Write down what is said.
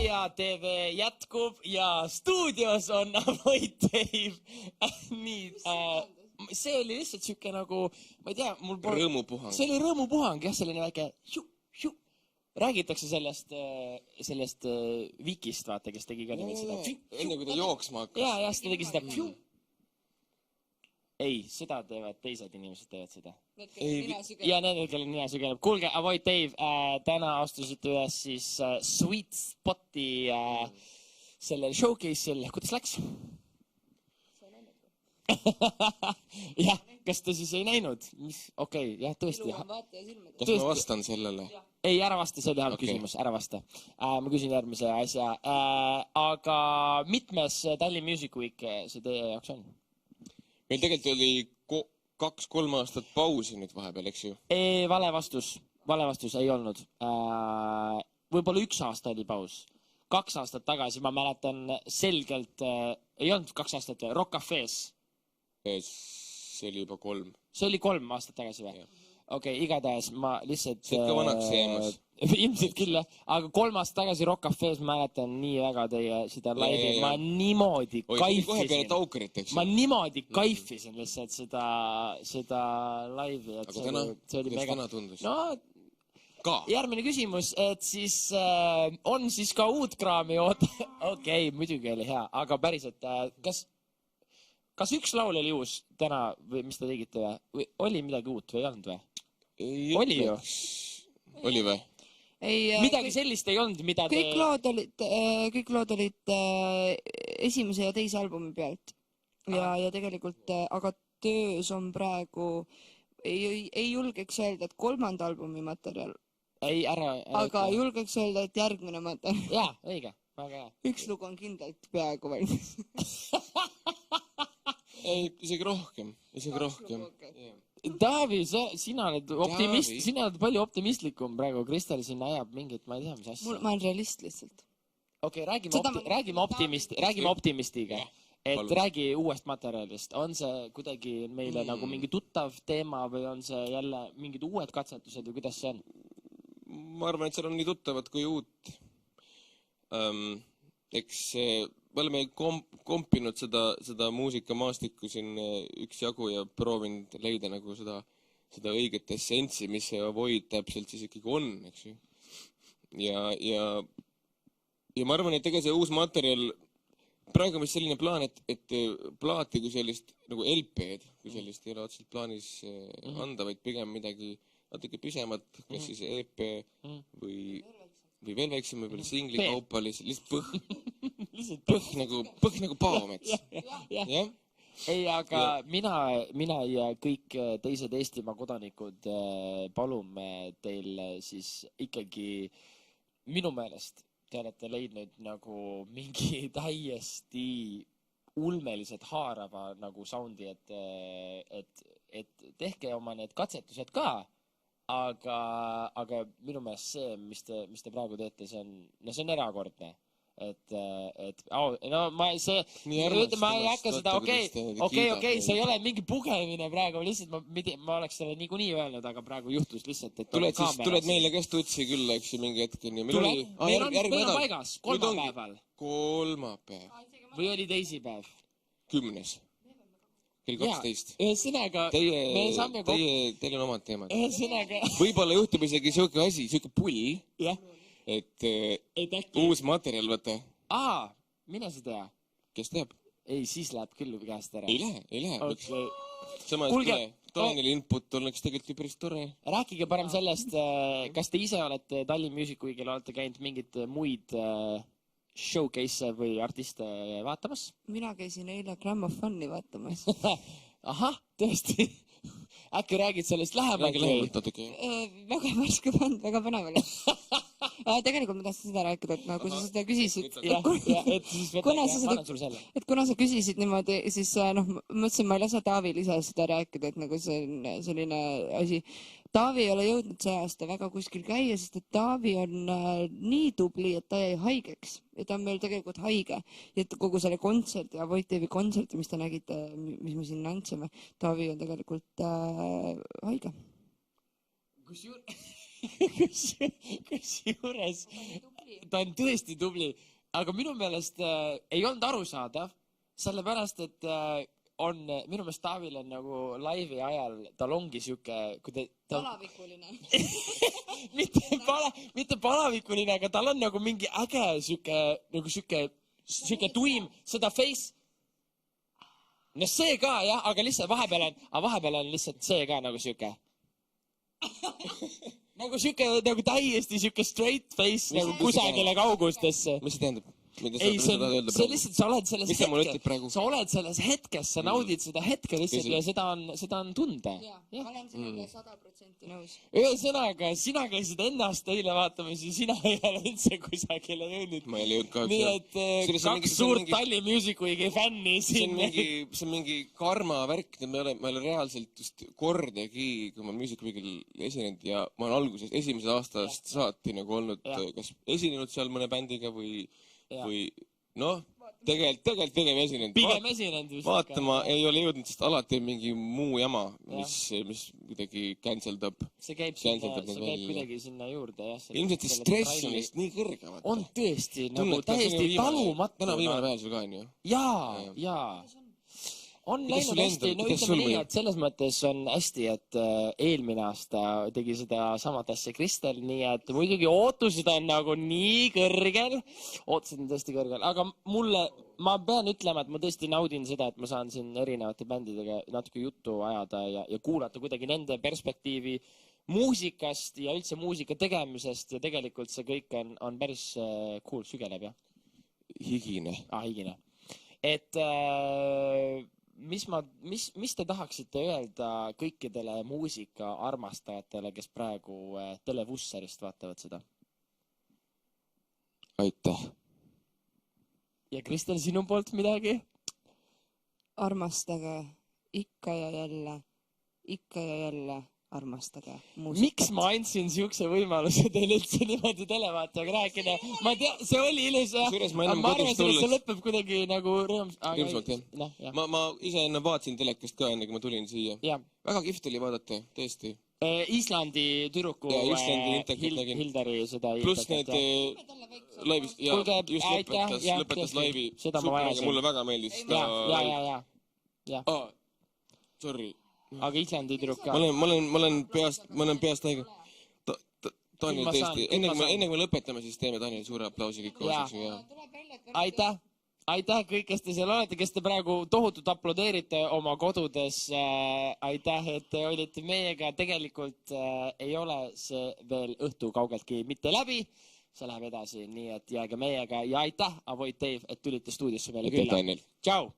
Ja TV jätkub ja stuudios on Avoid Dave. Nii, see oli lihtsalt siuke nagu, ma ei tea, mul pole... Rõõmupuhang. See oli rõõmupuhang, jah, selline väike räägitakse sellest Vikist, vaata, kes tegi ka nimelt seda. Enne kui ta jooksma hakkas. Ja, siis ta tegi seda. Ei, seda teevad teised inimesed teevad seda. Ja need, kelle nina sügeleb. Kuulge, Avoid Dave, täna astusite üles siis Sweet Spoti sellel showcase'il. Kuidas läks? Jah, kas ta siis ei näinud? Okei, jah, tõesti. Kas ma vastan sellele? Ei, ära vasta, see oli halb küsimus, ära vasta. Ma küsin järgmise asja. Aga mitmes Tallinn Music Week see teie jaoks on? Meil tegelikult oli 2-3 aastat pausi nüüd vahepeal, eks ju? Vale vastus ei olnud. Võib-olla 1 aasta oli paus. 2 aastat tagasi, ma mäletan selgelt, ei olnud 2 aastat, Rock Cafe's. See oli juba 3. See oli 3 aastat tagasi või? Okei, igatahes ma lihtsalt... See ikka vanaks jäämas. Ilmselt küll, aga 3 aastat tagasi Rock Cafe's mäletan nii väga teie seda laivi. Ma niimoodi kaifisin. Ma niimoodi kaifisin lihtsalt seda laivi. Aga täna? Kuidas täna tundus? No, järgmine küsimus, et siis on siis ka uut kraami oota. Okei, muidugi oli hea, aga päriselt, kas üks laul oli uus täna või mis te tegite või? Oli midagi uut või ei olnud või? Oli ju? Oli või? Midagi sellist ei olnud, mida te... Kõik lood olid esimese ja teise albumi pealt. Ja tegelikult, aga töös on praegu, ei julgeks öelda, et 3. albumi materjal. Ei, ära. Aga julgeks öelda, et järgmine materjal. Jaa, õige. Üks lugu on kindlalt peaaegu valmis. Ei, isegi rohkem. Taavi, sina oled palju optimistlikum praegu. Kristel siin ajab mingit, ma ei tea, mis asja. Ma olen realist lihtsalt. Okei, räägime optimistiga. Et räägi uuest materjalist. On see kuidagi meile nagu mingi tuttav teema või on see jälle mingid uued katsetused või kuidas see on? Ma arvan, et seal on nii tuttavad kui uut. Eks me oleme kompinud seda muusikamaastikku siin üksjagu ja proovinud leida nagu seda õiget essentsi, mis see Avoid täpselt siis ikkagi on, eks ju. Ja ma arvan, et ega see uus materjal, praegu on vist selline plaan, et plaati kui sellist, nagu LP-d, kui sellist ei ole otseselt plaanis anda, vaid pigem midagi natuke pisemat, kas siis EP või veel väiksem, võib-olla singli kaupa, lihtsalt põh nagu Paomets. Ei, aga mina ja kõik teised Eestimaa kodanikud palume teil siis ikkagi minu meelest te olete leidnud nagu mingi täiesti ulmeliselt haarava nagu soundi, et tehke oma need katsetused ka. Aga minu meelest see, mis te praegu teete, see on erakordne. Ma ei hakka seda, okei, see ei ole mingi pugemine praegu, lihtsalt ma oleks selle niikuinii öelnud, aga praegu juhtus lihtsalt, et tuled meile ka stutsi küll, eks ju, mingi hetkeni. Meil on paigas, kolmapäeval. Või oli teisipäev? 10. Kell 12. Ühesõnaga, teil on omad teemad. Ühesõnaga. Võib-olla juhtub isegi siuke asi, siuke pull, et uus materjal võtta. Mine sa tea. Kes teab? Ei, siis läheb küll käest ära. Ei lähe. Samas Taanili input oleks tegelikult ju päris tore. Rääkige parem sellest, kas te ise olete Tallinn Music Weekil olete käinud mingit muid showcase või artiste vaatamas? Mina käisin eile Grammofoni vaatamas. Ahah, tõesti. Äkki räägid sellest lähemalt või? Väga värske band, väga põnev oli. Tegelikult ma tahtsin seda rääkida, et kui sa seda küsisid, kuna sa küsisid niimoodi, siis mõtlesin, ma ei lase Taavil ise seda rääkida, et nagu see on selline asi. Taavi ei ole jõudnud see aasta väga kuskil käia, sest et Taavi on nii tubli, et ta jäi haigeks ja ta on meil tegelikult haige. Ja kogu selle kontserti, Avoid Dave'i kontserti, mis te nägite, mis me siin andsime, Taavi on tegelikult haige. Kusjuures ta on tõesti tubli, aga minu meelest ei olnud arusaadav, sellepärast, et on, minu meelest Taavil on nagu laivi ajal, tal ongi siuke, kui ta... Palavikuline. mitte palavikuline, aga tal on nagu mingi äge siuke, nagu siuke tuim, seda face. No see ka, jah, aga lihtsalt vahepeal on lihtsalt see ka nagu siuke. Nagu siuke, nagu täiesti siuke straight face nagu kusagile kaugustesse. Mis see tähendab? Ei, see lihtsalt, sa oled selles hetkes, sa oled selles hetkes, sa naudid seda hetke lihtsalt ja seda on tunde. Jaa, ma olen sinuga 100% nõus. Ühesõnaga, sina käisid ennast eile vaatamas ja sina ei ole üldse kusagile jõudnud. Ma ei ole jõudnud kahjuks. Nii et kaks suurt Talli Music Weeki fänni siin. See on mingi karma värk, ma ei ole reaalselt just kordagi, kui ma Music Weekil esinenud ja ma olen alguses esimesest aastast saati nagu olnud kas esinenud seal mõne bändiga või noh, tegelikult pigem esinenud. Pigem esinenud. Vaatama ei ole jõudnud, sest alati on mingi muu jama, mis kuidagi canceldab. See käib kuidagi sinna juurde. Ilmselt see stress on vist nii kõrge. On tõesti nagu täiesti talumatu. Täna viimane päev sul ka on ju? Jaa. On läinud hästi, no ütleme nii, et selles mõttes on hästi, et eelmine aasta tegi seda samat asja Kristel, nii et muidugi ootused on nagu nii kõrgel, ootused on tõesti kõrgel, aga ma pean ütlema, et ma tõesti naudin seda, et ma saan siin erinevate bändidega natuke juttu ajada ja kuulata kuidagi nende perspektiivi muusikast ja üldse muusika tegemisest ja tegelikult see kõik on päris cool, sügeleb, jah? Higine. Higine. Et mis te tahaksite öelda kõikidele muusika armastajatele, kes praegu televusserist vaatavad seda? Aitäh. Ja Kristel, sinu poolt midagi? Armastage ikka ja jälle armastage muusikat. Miks ma andsin siukse võimaluse teile üldse niimoodi televaatajaga rääkida? Ma tea, see oli ilus, ma arvan, et see lõpeb kuidagi nagu rõõmsalt, jah. Ma ise enne vaatasin telekast ka enne, kui ma tulin siia. Väga kihvt oli vaadata, tõesti. Islandi tüdruku Hildari seda pluss need laivis, just lõpetas laivi. Mulle väga meeldis seda. Sorry. Aga Islandi tüdruk ka. Ma olen peast haige. Daniel, tõesti, enne kui me lõpetame, siis teeme Daniel suure aplausi kõik koos. Aitäh kõik, kes te seal olete, kes te praegu tohutult aplodeerite oma kodudes. Aitäh, et te olite meiega. Tegelikult ei ole see veel õhtu kaugeltki mitte läbi. See läheb edasi, nii et jääge meiega. Ja aitäh, Avoid Dave, et tulite stuudiosse meile külla. Tšau!